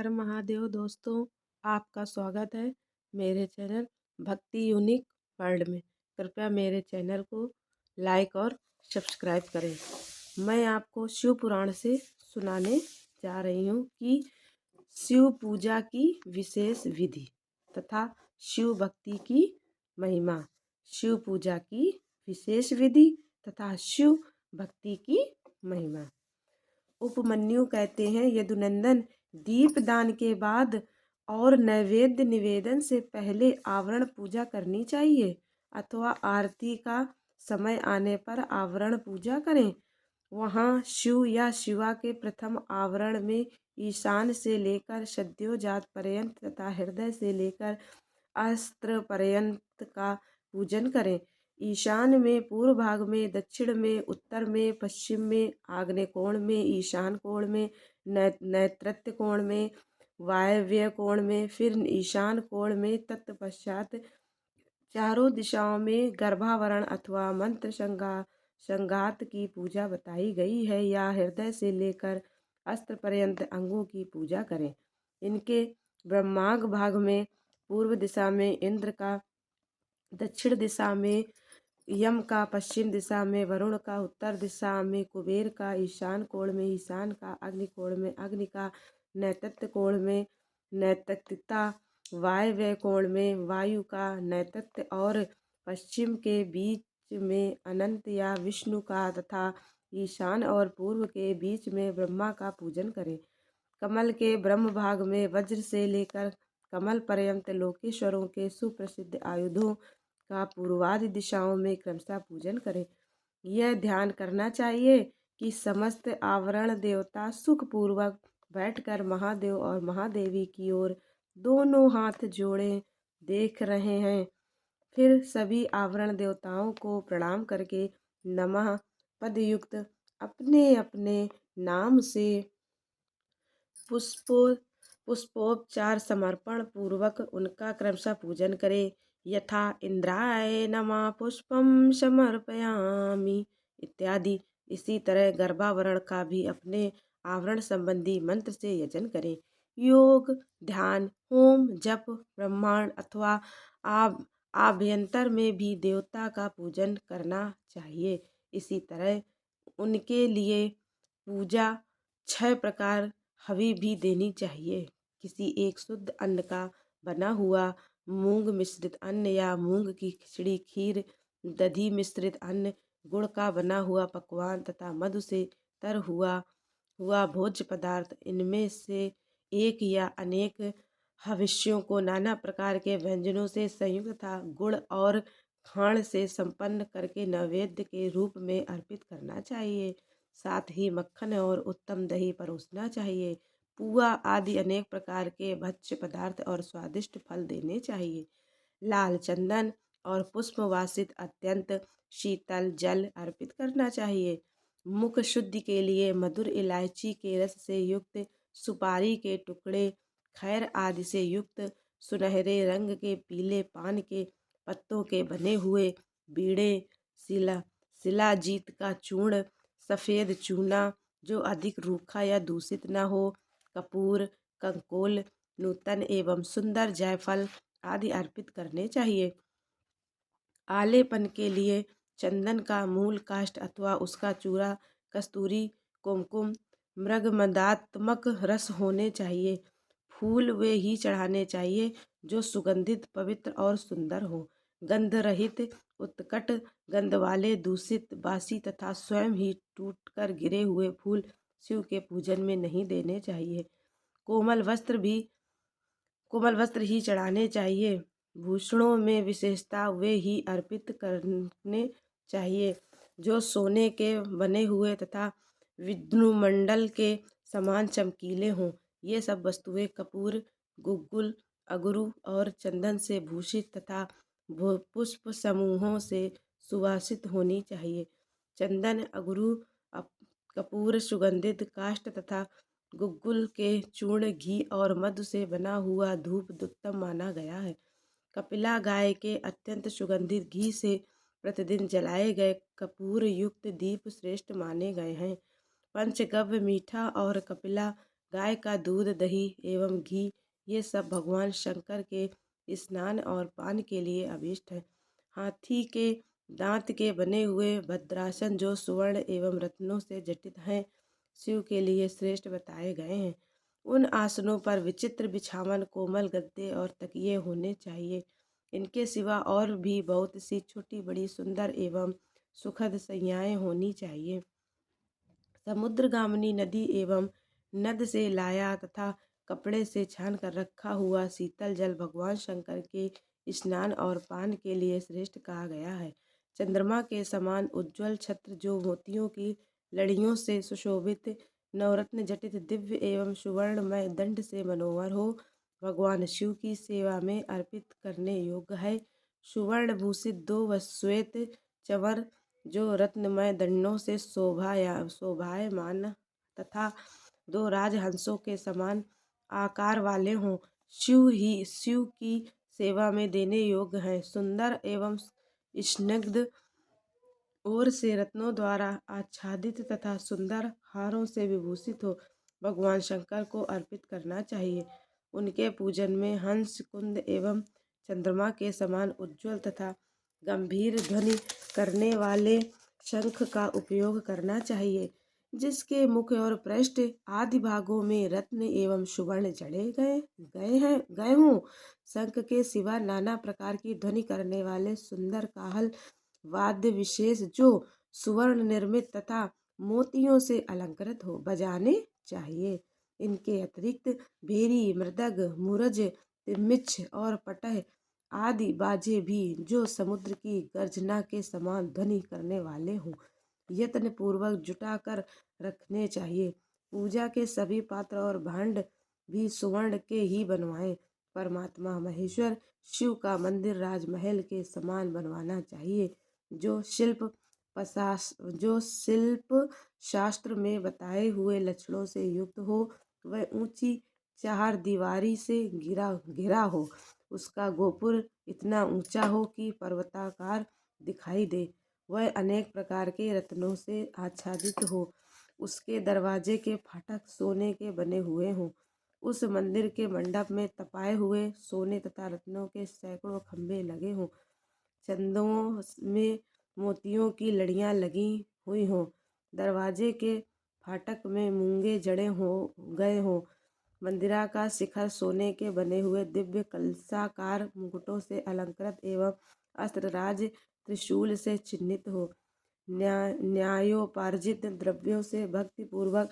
हर महादेव दोस्तों, आपका स्वागत है मेरे चैनल भक्ति यूनिक वर्ल्ड में। कृपया मेरे चैनल को लाइक और सब्सक्राइब करें। मैं आपको शिव पुराण से सुनाने जा रही हूँ कि शिव पूजा की विशेष विधि तथा शिव भक्ति की महिमा। शिव पूजा की विशेष विधि तथा शिव भक्ति की महिमा। उपमन्यु कहते हैं, यदुनंदन, दीपदान के बाद और नैवेद्य निवेदन से पहले आवरण पूजा करनी चाहिए अथवा आरती का समय आने पर आवरण पूजा करें। वहाँ शिव या शिवा के प्रथम आवरण में ईशान से लेकर सद्योजात पर्यंत तथा हृदय से लेकर अस्त्र पर्यंत का पूजन करें। ईशान में, पूर्व भाग में, दक्षिण में, उत्तर में, पश्चिम में, आग्नेय कोण में, ईशान कोण में, नैऋत्य कोण में, वायव्य कोण में, फिर ईशान कोण में, तत्पश्चात चारों दिशाओं में गर्भावरण अथवा मंत्र संघात की पूजा बताई गई है, या हृदय से लेकर अस्त्र पर्यंत अंगों की पूजा करें। इनके ब्रह्मांग भाग में पूर्व दिशा में इंद्र का, दक्षिण दिशा में यम का, पश्चिम दिशा में वरुण का, उत्तर दिशा में कुबेर का, ईशान कोण में ईशान का, अग्नि कोण में अग्नि का, नैऋत्य कोण में नैऋत्यता, वायव्य कोण में वायु का नैऋत्य और पश्चिम के बीच में अनंत या विष्णु का तथा ईशान और पूर्व के बीच में ब्रह्मा का पूजन करें। कमल के ब्रह्म भाग में वज्र से लेकर कमल पर्यंत लोकेश्वरों के सुप्रसिद्ध आयुधों का पूर्वादि दिशाओं में क्रमशः पूजन करें। यह ध्यान करना चाहिए कि समस्त आवरण देवता सुखपूर्वक बैठकर महादेव और महादेवी की ओर दोनों हाथ जोड़े देख रहे हैं। फिर सभी आवरण देवताओं को प्रणाम करके नमः पदयुक्त अपने अपने नाम से पुष्पोपचार समर्पण पूर्वक उनका क्रमशः पूजन करें। यथा इंद्राय नमः पुष्पम समर्पयामि इत्यादि। इसी तरह गर्भावरण का भी अपने आवरण संबंधी मंत्र से यजन करें। योग, ध्यान, होम, जप, ब्रह्मांड अथवा आभ्यंतर में भी देवता का पूजन करना चाहिए। इसी तरह उनके लिए पूजा 6 प्रकार हवि भी देनी चाहिए। किसी एक शुद्ध अन्न का बना हुआ मूंग मिश्रित अन्न या मूंग की खिचड़ी, खीर, दधी मिश्रित अन्न, गुड़ का बना हुआ पकवान तथा मधु से तर हुआ भोज्य पदार्थ, इनमें से एक या अनेक हविष्यों को नाना प्रकार के व्यंजनों से संयुक्त तथा गुड़ और खांड से संपन्न करके नैवेद्य के रूप में अर्पित करना चाहिए। साथ ही मक्खन और उत्तम दही परोसना चाहिए। पुआ आदि अनेक प्रकार के भक्ष्य पदार्थ और स्वादिष्ट फल देने चाहिए। लाल चंदन और पुष्प वासित अत्यंत शीतल जल अर्पित करना चाहिए। मुख शुद्धि के लिए मधुर इलायची के रस से युक्त सुपारी के टुकड़े, खैर आदि से युक्त सुनहरे रंग के पीले पान के पत्तों के बने हुए बीड़े, शिलाजीत का चूर्ण, सफ़ेद चूना जो अधिक रूखा या दूषित न हो, कपूर, कंकोल, नूतन एवं सुंदर जायफल आदि अर्पित करने चाहिए। आलेपन के लिए चंदन का मूल काष्ठ अथवा उसका चूरा, कस्तूरी, कुमकुम, मृगमदात्मक रस होने चाहिए। फूल वे ही चढ़ाने चाहिए जो सुगंधित, पवित्र और सुंदर हो। गंध रहित, उत्कट गंध वाले, दूषित, बासी तथा स्वयं ही टूटकर गिरे हुए फूल शिव के पूजन में नहीं देने चाहिए। कोमल वस्त्र ही चढ़ाने चाहिए। भूषणों में विशेषता वे ही अर्पित करने चाहिए जो सोने के बने हुए तथा विष्णुमंडल के समान चमकीले हों। ये सब वस्तुएं कपूर, गुग्गुल, अगरू और चंदन से भूषित तथा पुष्प समूहों से सुवासित होनी चाहिए। चंदन, अगरू, कपूर, सुगंधित काष्ठ तथा गुग्गुल के चूर्ण, घी और मधु से बना हुआ धूप उत्तम माना गया है। कपिला गाय के अत्यंत सुगंधित घी से प्रतिदिन जलाए गए कपूर युक्त दीप श्रेष्ठ माने गए हैं। पंचगव्य मीठा और कपिला गाय का दूध, दही एवं घी ये सब भगवान शंकर के स्नान और पान के लिए अभीष्ट है। हाथी के दांत के बने हुए भद्रासन जो सुवर्ण एवं रत्नों से जटित हैं, शिव के लिए श्रेष्ठ बताए गए हैं। उन आसनों पर विचित्र बिछावन, कोमल गद्दे और तकिए होने चाहिए। इनके सिवा और भी बहुत सी छोटी बड़ी सुंदर एवं सुखद शैयाएं होनी चाहिए। समुद्रगामिनी नदी एवं नद से लाया तथा कपड़े से छान कर रखा हुआ शीतल जल भगवान शंकर के स्नान और पान के लिए श्रेष्ठ कहा गया है। चंद्रमा के समान उज्ज्वल छत्र जो मोतियों की लड़ियों से सुशोभित, नवरत्न जटित, दिव्य एवं सुवर्णमय दंड से मनोहर हो, भगवान शिव की सेवा में अर्पित करने योग्य है। सुवर्ण भूषित दो व श्वेत चंवर जो रत्नमय दंडों से शोभायमान तथा दो राजहंसों के समान आकार वाले हों, शिव की सेवा में देने योग्य हैं। सुंदर एवं स्निग्ध ओर से रत्नों द्वारा आच्छादित तथा सुंदर हारों से विभूषित हो, भगवान शंकर को अर्पित करना चाहिए। उनके पूजन में हंस, कुंद एवं चंद्रमा के समान उज्ज्वल तथा गंभीर ध्वनि करने वाले शंख का उपयोग करना चाहिए, जिसके मुख और पृष्ठ आदि भागों में रत्न एवं सुवर्ण जड़े गए हों। शंख के सिवा नाना प्रकार की ध्वनि करने वाले सुंदर काहल वाद्य विशेष जो सुवर्ण निर्मित तथा मोतियों से अलंकृत हो बजाने चाहिए। इनके अतिरिक्त भेरी, मृदंग, मुरज, तिमिच्छ और पटह आदि बाजे भी जो समुद्र की गर्जना के समान ध्वनि करने वाले हों, यत्न पूर्वक जुटा कर रखने चाहिए। पूजा के सभी पात्र और भांड भी सुवर्ण के ही बनवाएं। परमात्मा महेश्वर शिव का मंदिर राजमहल के समान बनवाना चाहिए, जो शिल्प शास्त्र में बताए हुए लक्षणों से युक्त हो। वह ऊंची चार दीवारी से घिरा हो, उसका गोपुर इतना ऊंचा हो कि पर्वताकार दिखाई दे। वह अनेक प्रकार के रत्नों से आच्छादित हो, उसके दरवाजे के फाटक सोने के बने हुए हों। उस मंदिर के मंडप में तपाए हुए सोने तथा रत्नों के सैकड़ों खंभे लगे हों, चंदों में मोतियों की लड़ियां लगी हुई हों, दरवाजे के फाटक में मूंगे जड़े हो गए हों, मंदिरा का शिखर सोने के बने हुए दिव्य कलशाकार मुकुटों से अलंकृत एवं अस्त्रराज त्रिशूल से चिन्हित हो। न्यायोपार्जित द्रव्यों से भक्ति पूर्वक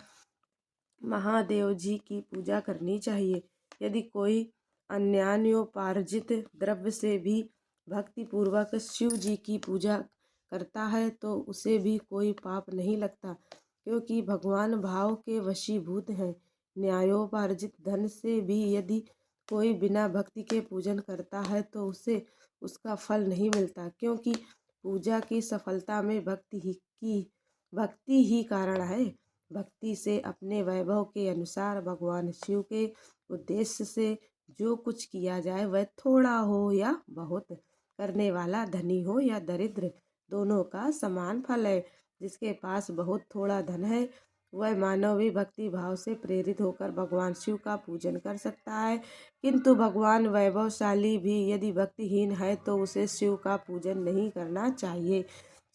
महादेव जी की पूजा करनी चाहिए। यदि कोई अन्यान्योपार्जित द्रव्य से भी भक्ति पूर्वक शिव जी की पूजा करता है तो उसे भी कोई पाप नहीं लगता, क्योंकि भगवान भाव के वशीभूत हैं। न्यायोपार्जित धन से भी यदि कोई बिना भक्ति के पूजन करता है तो उसे उसका फल नहीं मिलता, क्योंकि पूजा की सफलता में भक्ति ही कारण है। भक्ति से अपने वैभव के अनुसार भगवान शिव के उद्देश्य से जो कुछ किया जाए, वह थोड़ा हो या बहुत, करने वाला धनी हो या दरिद्र, दोनों का समान फल है। जिसके पास बहुत थोड़ा धन है, वह मानवीय भक्ति भाव से प्रेरित होकर भगवान शिव का पूजन कर सकता है, किंतु भगवान वैभवशाली भी यदि भक्तिहीन है तो उसे शिव का पूजन नहीं करना चाहिए।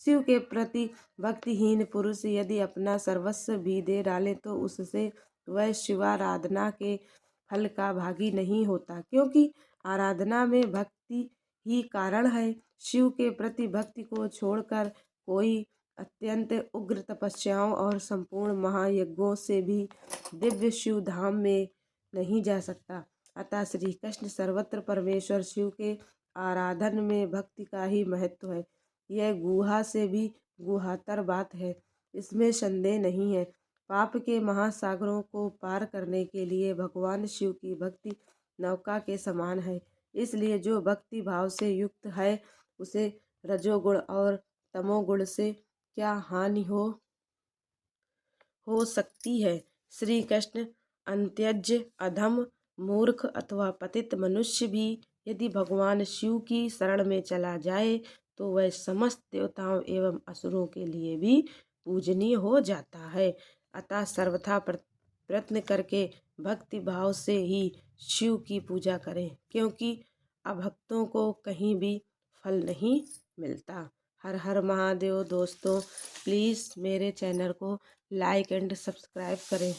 शिव के प्रति भक्तिहीन पुरुष यदि अपना सर्वस्व भी दे डाले तो उससे वह शिवाराधना के फल का भागी नहीं होता, क्योंकि आराधना में भक्ति ही कारण है। शिव के प्रति भक्ति को छोड़कर कोई अत्यंत उग्र तपस्याओं और संपूर्ण महायज्ञों से भी दिव्य शिव धाम में नहीं जा सकता। अतः श्री कृष्ण सर्वत्र परमेश्वर शिव के आराधन में भक्ति का ही महत्व है। यह गुहा से भी गुहातर बात है, इसमें संदेह नहीं है। पाप के महासागरों को पार करने के लिए भगवान शिव की भक्ति नौका के समान है। इसलिए जो भक्ति भाव से युक्त है उसे रजोगुण और तमोगुण से क्या हानि हो सकती है। श्री कृष्ण अंत्यज, अधम, मूर्ख अथवा पतित मनुष्य भी यदि भगवान शिव की शरण में चला जाए तो वह समस्त देवताओं एवं असुरों के लिए भी पूजनीय हो जाता है। अतः सर्वथा प्रयत्न करके भक्ति भाव से ही शिव की पूजा करें, क्योंकि अभक्तों को कहीं भी फल नहीं मिलता। हर हर महादेव। दोस्तों प्लीज़ मेरे चैनल को लाइक एंड सब्सक्राइब करें।